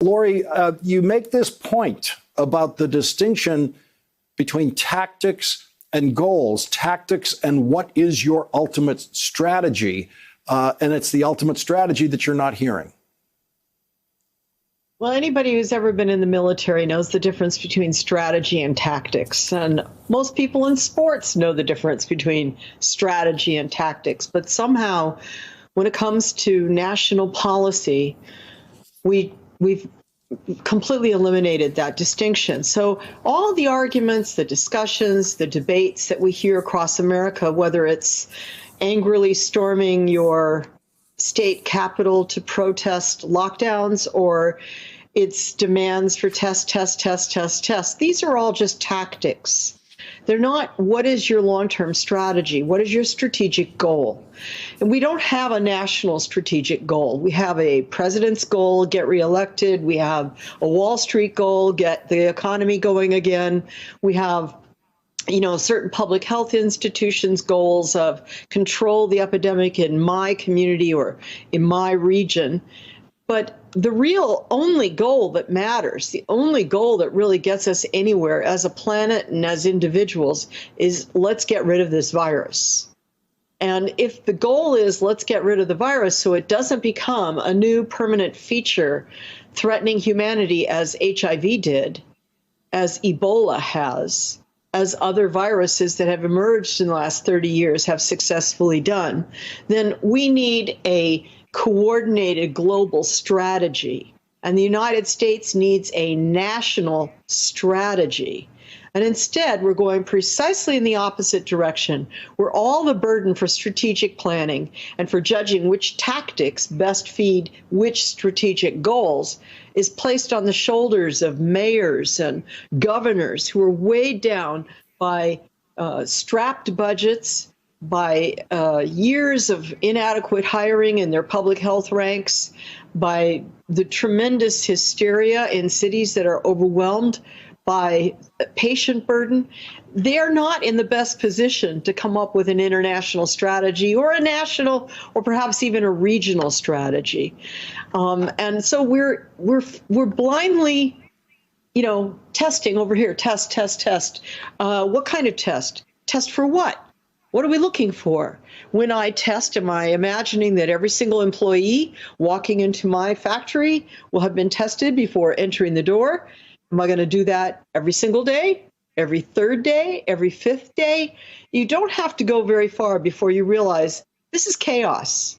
Laurie, you make this point about the distinction between tactics and goals, tactics and what is your ultimate strategy. And it's the ultimate strategy that you're not hearing. Well, anybody who's ever been in the military knows the difference between strategy and tactics. And most people in sports know the difference between strategy and tactics. But somehow, when it comes to national policy, we've completely eliminated that distinction. So all the arguments, the discussions, the debates that we hear across America, whether it's angrily storming your state capitol to protest lockdowns or its demands for test, these are all just tactics. They're not, what is your long-term strategy? What is your strategic goal? And we don't have a national strategic goal. We have a president's goal, get reelected. We have a Wall Street goal, get the economy going again. We have, certain public health institutions' goals of control the epidemic in my community or in my region. But the real only goal that matters, the only goal that really gets us anywhere as a planet and as individuals is let's get rid of this virus. And if the goal is let's get rid of the virus so it doesn't become a new permanent feature threatening humanity as HIV did, as Ebola has, as other viruses that have emerged in the last 30 years have successfully done, then we need a coordinated global strategy. And the United States needs a national strategy. And instead, we're going precisely in the opposite direction, where all the burden for strategic planning and for judging which tactics best feed which strategic goals is placed on the shoulders of mayors and governors who are weighed down by strapped budgets, by years of inadequate hiring in their public health ranks, by the tremendous hysteria in cities that are overwhelmed by patient burden. They're not in the best position to come up with an international strategy or a national or perhaps even a regional strategy. And so we're blindly, testing over here, test. What kind of test? Test for what? What are we looking for? When I test, am I imagining that every single employee walking into my factory will have been tested before entering the door? Am I going to do that every single day, every third day, every fifth day? You don't have to go very far before you realize this is chaos.